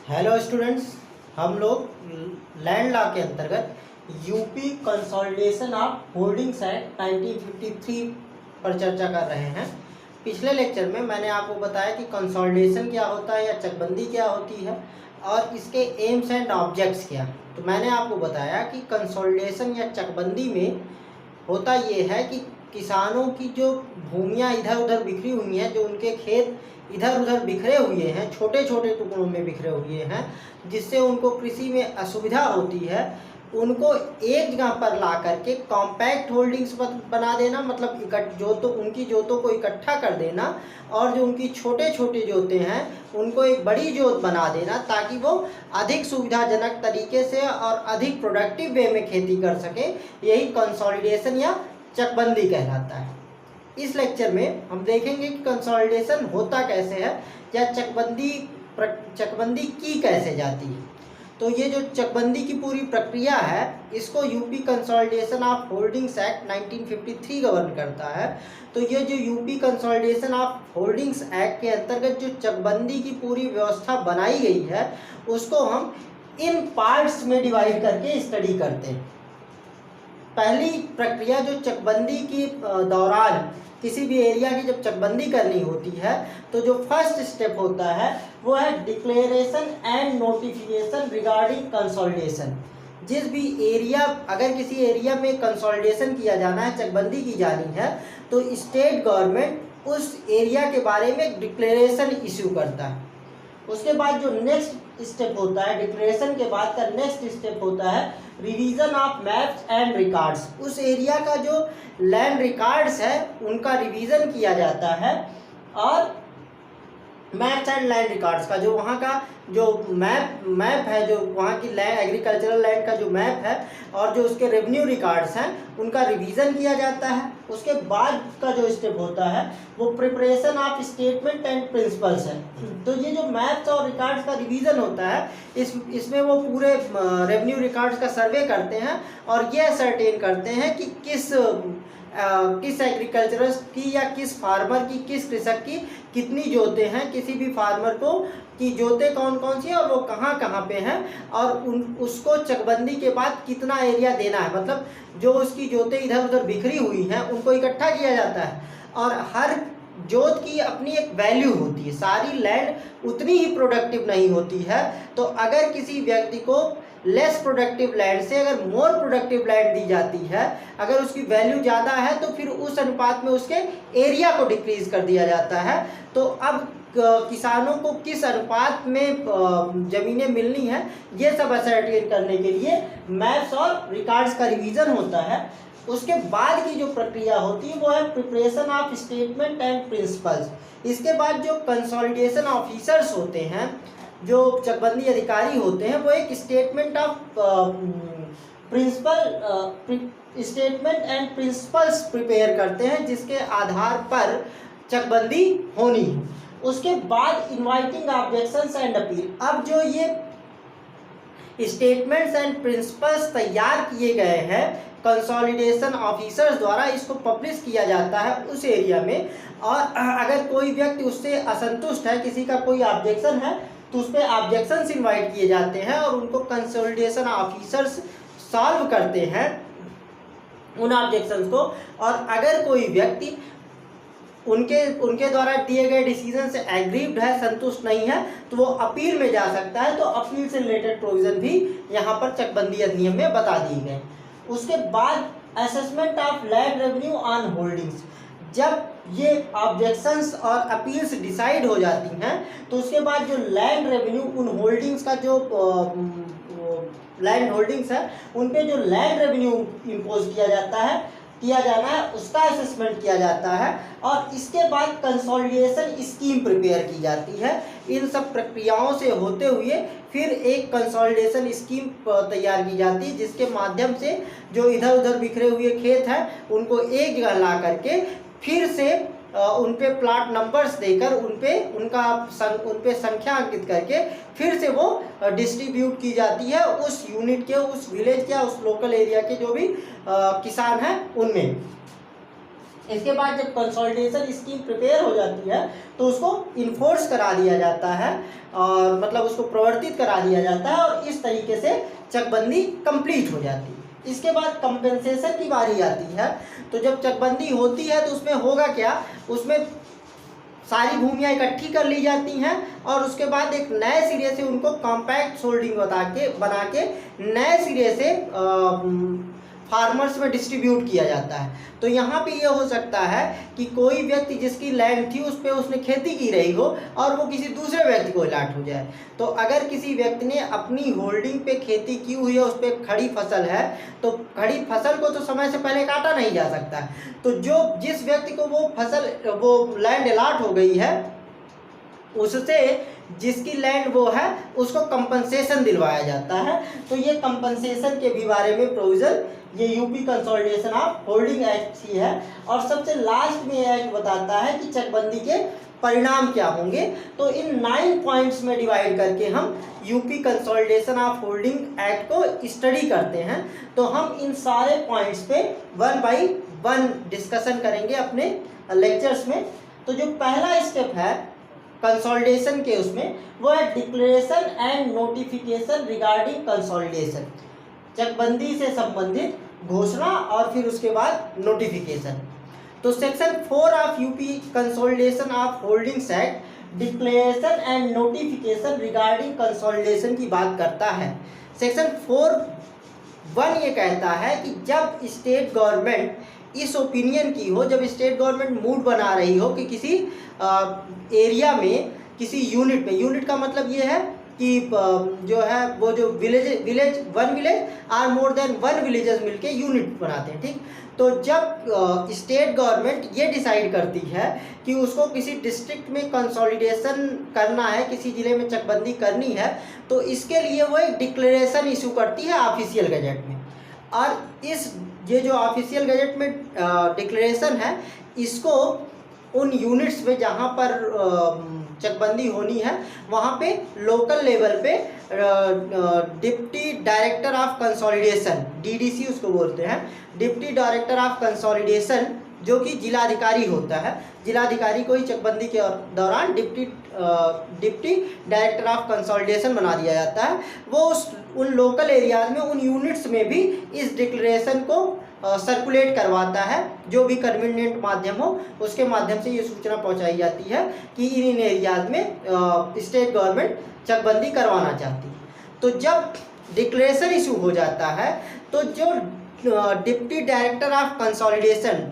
Hello students, हम लोग land law के अंतर्गत UP consolidation of holdings act 1953 पर चर्चा कर रहे हैं। पिछले लेक्चर में मैंने आपको बताया कि कंसोलिडेशन क्या होता है या चकबंदी क्या होती है और इसके एम्स एंड ऑब्जेक्ट्स क्या। तो मैंने आपको बताया कि कंसोलिडेशन या चकबंदी में होता ये है कि किसानों की जो भूमियाँ इधर उधर बिखरी हुई हैं, जो उनके खेत इधर उधर बिखरे हुए हैं, छोटे छोटे टुकड़ों में बिखरे हुए हैं, जिससे उनको कृषि में असुविधा होती है, उनको एक जगह पर ला करके कॉम्पैक्ट होल्डिंग्स बना देना, मतलब उनकी जोतों को इकट्ठा कर देना और जो उनकी छोटे छोटे जोते हैं उनको एक बड़ी जोत बना देना, ताकि वो अधिक सुविधाजनक तरीके से और अधिक प्रोडक्टिव वे में खेती कर सकें। यही कंसोलिडेशन या चकबंदी कहलाता है। इस लेक्चर में हम देखेंगे कि कंसोलिडेशन होता कैसे है या चकबंदी की कैसे जाती है। तो ये जो चकबंदी की पूरी प्रक्रिया है, इसको UP consolidation of holdings act 1953 govern करता है। तो ये जो UP consolidation of holdings act के अंतर्गत जो चकबंदी की पूरी व्यवस्था बनाई गई है, उसको हम इन पार्ट्स में डिवाइड करके स्टडी करते हैं। पहली प्रक्रिया जो चकबंदी की दौरान किसी भी एरिया की जब चकबंदी करनी होती है, तो जो फर्स्ट स्टेप होता है वो है declaration and notification regarding consolidation. जिस भी एरिया, अगर किसी एरिया में कंसोलिडेशन किया जाना है, चकबंदी की जानी है, तो स्टेट गवर्नमेंट उस एरिया के बारे में डिक्लेरेशन इश्यू करता है। उसके बाद जो नेक्स्ट स्टेप होता है, डिक्लेरेशन के बाद का नेक्स्ट स्टेप होता है revision of maps and records. उस एरिया का जो लैंड रिकॉर्ड्स है उनका रिवीजन किया जाता है, और मैप्स एंड लैंड रिकॉर्ड्स का जो वहाँ का जो मैप है, जो वहाँ की लैंड एग्रीकल्चरल लैंड का जो मैप है और जो उसके रेवेन्यू रिकॉर्ड्स हैं, उनका रिवीजन किया जाता है। उसके बाद का जो स्टेप होता है वो preparation of statement and principles है। तो ये जो मैप्स और रिकॉर्ड्स का रिवीजन होता है, इसमें वो पूरे रेवेन्यू रिकॉर्ड्स का सर्वे करते हैं और ये सर्टेन करते हैं कि किस एग्रीकल्चरस्ट की या किस फार्मर की, किस कृषक की कितनी जोतें हैं, किसी भी फार्मर को की जोतें कौन कौन सी हैं और वो कहाँ कहाँ पे हैं, और उसको चकबंदी के बाद कितना एरिया देना है। मतलब जो उसकी जोतें इधर उधर बिखरी हुई हैं उनको इकट्ठा किया जाता है, और हर जोत की अपनी एक वैल्यू होती है। सारी लैंड उतनी ही प्रोडक्टिव नहीं होती है। तो अगर किसी व्यक्ति को लेस प्रोडक्टिव लैंड से अगर मोर प्रोडक्टिव लैंड दी जाती है, अगर उसकी वैल्यू ज़्यादा है, तो फिर उस अनुपात में उसके एरिया को डिक्रीज कर दिया जाता है। तो अब किसानों को किस अनुपात में ज़मीनें मिलनी है, ये सब असर्टेन करने के लिए मैप्स और रिकॉर्ड्स का रिवीजन होता है। उसके बाद की जो प्रक्रिया होती है वो है preparation of statement and principles. इसके बाद जो कंसोलिडेशन ऑफिसर्स होते हैं, जो चकबंदी अधिकारी होते हैं, वो एक स्टेटमेंट एंड प्रिंसिपल्स प्रिपेयर करते हैं, जिसके आधार पर चकबंदी होनी है। उसके बाद इनवाइटिंग ऑब्जेक्शंस एंड अपील। अब जो ये स्टेटमेंट्स एंड प्रिंसिपल्स तैयार किए गए हैं कंसोलिडेशन ऑफिसर्स द्वारा, इसको पब्लिश किया जाता है उस एरिया में, और अगर कोई व्यक्ति उससे असंतुष्ट है, किसी का कोई ऑब्जेक्शन है, तो उस पर ऑब्जेक्शंस इन्वाइट किए जाते हैं और उनको कंसोलिडेशन ऑफिसर्स सॉल्व करते हैं उन ऑब्जेक्शंस को। और अगर कोई व्यक्ति उनके द्वारा दिए गए डिसीजन से एग्रीव्ड है, संतुष्ट नहीं है, तो वो अपील में जा सकता है। तो अपील से रिलेटेड प्रोविजन भी यहाँ पर चकबंदी अधिनियम में बता दिए गए। उसके बाद assessment of land revenue on holdings. जब ये ऑब्जेक्शंस और अपील्स डिसाइड हो जाती हैं, तो उसके बाद जो लैंड रेवेन्यू, उन होल्डिंग्स का जो लैंड होल्डिंग्स है, उन पे जो लैंड रेवेन्यू इम्पोज किया जाना है, उसका असेसमेंट किया जाता है, और इसके बाद कंसोलिडेशन स्कीम प्रिपेयर की जाती है। इन सब प्रक्रियाओं से होते हुए फिर एक कंसोलिडेशन स्कीम तैयार की जाती है, जिसके माध्यम से जो इधर उधर बिखरे हुए खेत हैं उनको एक जगह ला करके फिर से उन पे प्लाट नंबर्स देकर उन पे संख्या अंकित करके फिर से वो डिस्ट्रीब्यूट की जाती है उस यूनिट के, उस विलेज के, उस लोकल एरिया के जो भी किसान हैं उनमें। इसके बाद जब कंसोलिडेशन स्कीम प्रिपेयर हो जाती है तो उसको इन्फोर्स करा दिया जाता है, और मतलब उसको प्रवर्तित करा दिया जाता है, और इस तरीके से चकबंदी कंप्लीट हो जाती है। इसके बाद कंपेंसेशन की बारी आती है। तो जब चकबंदी होती है तो उसमें होगा क्या, उसमें सारी भूमियाँ इकट्ठी कर ली जाती हैं और उसके बाद एक नए सिरे से उनको कॉम्पैक्ट होल्डिंग बना के नए सिरे से फार्मर्स में डिस्ट्रीब्यूट किया जाता है। तो यहाँ पे ये हो सकता है कि कोई व्यक्ति जिसकी लैंड थी उस पर उसने खेती की रही हो और वो किसी दूसरे व्यक्ति को अलॉट हो जाए। तो अगर किसी व्यक्ति ने अपनी होल्डिंग पे खेती की हुई है, उस पर खड़ी फसल है, तो खड़ी फसल को तो समय से पहले काटा नहीं जा सकता। तो जिस व्यक्ति को वो लैंड अलॉट हो गई है, उससे जिसकी लैंड वो है उसको कंपनसेशन दिलवाया जाता है। तो ये कंपनसेशन के भी बारे में प्रोविजन ये UP consolidation of holding act ही है। और सबसे लास्ट में यह एक्ट बताता है कि चकबंदी के परिणाम क्या होंगे। तो इन 9 पॉइंट्स में डिवाइड करके हम UP consolidation of holding act को स्टडी करते हैं। तो हम इन सारे पॉइंट्स पे 1 बाई 1 डिस्कशन करेंगे अपने लेक्चर्स में। तो जो पहला स्टेप है कंसोलिडेशन के, उसमें वो है declaration and notification regarding consolidation, चकबंदी से संबंधित घोषणा और फिर उसके बाद नोटिफिकेशन। तो section 4 of UP consolidation of holdings act declaration and notification regarding consolidation की बात करता है। सेक्शन 4(1) ये कहता है कि जब स्टेट गवर्नमेंट इस ओपिनियन की हो, जब स्टेट गवर्नमेंट मूड बना रही हो कि किसी एरिया में, किसी यूनिट में, यूनिट का मतलब ये है कि जो है वो जो one village are more than 1 villages मिलके यूनिट बनाते हैं, ठीक। तो जब स्टेट गवर्नमेंट ये डिसाइड करती है कि उसको किसी डिस्ट्रिक्ट में कंसोलिडेशन करना है, किसी ज़िले में चकबंदी करनी है, तो इसके लिए वो एक डिक्लेरेशन इशू करती है ऑफिशियल गजट में। और ये जो ऑफिशियल गजट में डिक्लेरेशन है, इसको उन यूनिट्स में जहाँ पर चकबंदी होनी है वहाँ पे लोकल लेवल पे deputy director of consolidation, DDC उसको बोलते हैं, डिप्टी डायरेक्टर ऑफ कंसोलिडेशन, जो कि जिलाधिकारी होता है। जिलाधिकारी को ही चकबंदी के दौरान डिप्टी डायरेक्टर ऑफ कंसोलिडेशन बना दिया जाता है। वो उन लोकल एरियाज में, उन यूनिट्स में भी इस डिक्लेरेशन को सर्कुलेट करवाता है। जो भी कन्वीनियंट माध्यम हो उसके माध्यम से ये सूचना पहुंचाई जाती है कि इन एरियाज में स्टेट गवर्नमेंट चकबंदी करवाना चाहती है। तो जब डिक्लेरेशन इशू हो जाता है तो जो deputy director of consolidation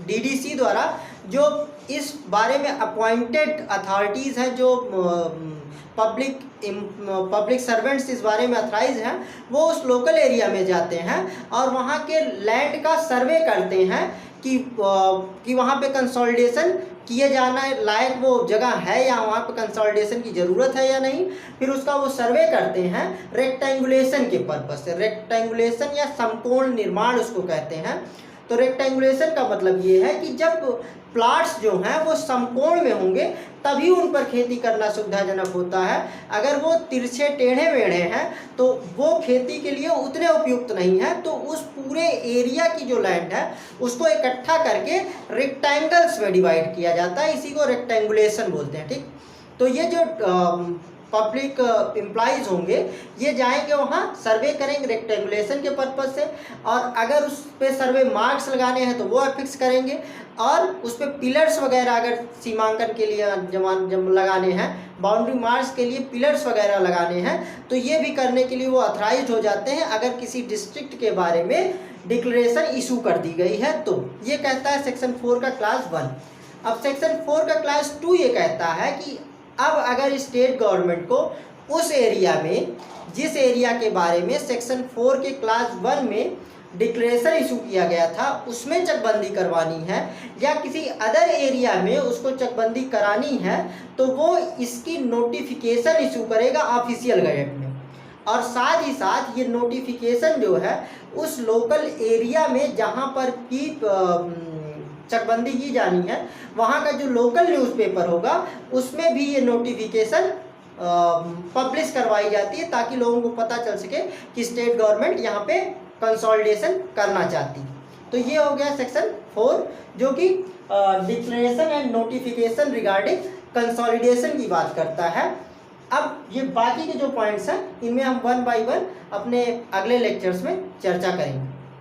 DDC द्वारा जो इस बारे में अपॉइंटेड अथॉरिटीज़ हैं, जो पब्लिक सर्वेंट्स इस बारे में अथराइज हैं, वो उस लोकल एरिया में जाते हैं और वहाँ के लैंड का सर्वे करते हैं कि वहाँ पे कंसोलिडेशन किए जाना लायक वो जगह है या वहाँ पे कंसोलिडेशन की ज़रूरत है या नहीं। फिर उसका वो सर्वे करते हैं रेक्टेंगुलेशन के पर्पस से। रेक्टेंगुलेशन या समकोण निर्माण उसको कहते हैं। तो रेक्टेंगुलेशन का मतलब ये है कि जब प्लाट्स जो हैं वो समकोण में होंगे तभी उन पर खेती करना सुविधाजनक होता है। अगर वो तिरछे टेढ़े मेढ़े हैं तो वो खेती के लिए उतने उपयुक्त नहीं है। तो उस पूरे एरिया की जो लैंड है उसको इकट्ठा करके रेक्टेंगल्स में डिवाइड किया जाता है, इसी को रेक्टेंगुलेशन बोलते हैं, ठीक। तो ये जो पब्लिक एम्प्लॉइज़ होंगे ये जाएंगे वहाँ सर्वे करेंगे रेक्टेंगुलेशन के पर्पज़ से, और अगर उस पर सर्वे मार्क्स लगाने हैं तो वो फिक्स करेंगे, और उस पर पिलर्स वगैरह अगर सीमांकन के लिए जब लगाने हैं, बाउंड्री मार्क्स के लिए पिलर्स वगैरह लगाने हैं, तो ये भी करने के लिए वो अथराइज हो जाते हैं अगर किसी डिस्ट्रिक्ट के बारे में डिक्लेरेशन इशू कर दी गई है। तो ये कहता है सेक्शन 4 का क्लास 1। अब सेक्शन 4 का क्लास 2 ये कहता है कि अब अगर स्टेट गवर्नमेंट को उस एरिया में, जिस एरिया के बारे में सेक्शन 4 के क्लास 1 में डिक्लेरेशन इशू किया गया था उसमें चकबंदी करवानी है या किसी अदर एरिया में उसको चकबंदी करानी है, तो वो इसकी नोटिफिकेशन इशू करेगा ऑफिशियल गजट में। और साथ ही साथ ये नोटिफिकेशन जो है उस लोकल एरिया में जहाँ पर की चकबंदी की जानी है वहाँ का जो लोकल न्यूज़पेपर होगा उसमें भी ये नोटिफिकेशन पब्लिश करवाई जाती है, ताकि लोगों को पता चल सके कि स्टेट गवर्नमेंट यहाँ पे कंसोलिडेशन करना चाहती है। तो ये हो गया सेक्शन 4 जो कि declaration and notification regarding consolidation की बात करता है। अब ये बाकी के जो पॉइंट्स हैं इनमें हम 1 बाय 1 अपने अगले लेक्चर्स में चर्चा करेंगे।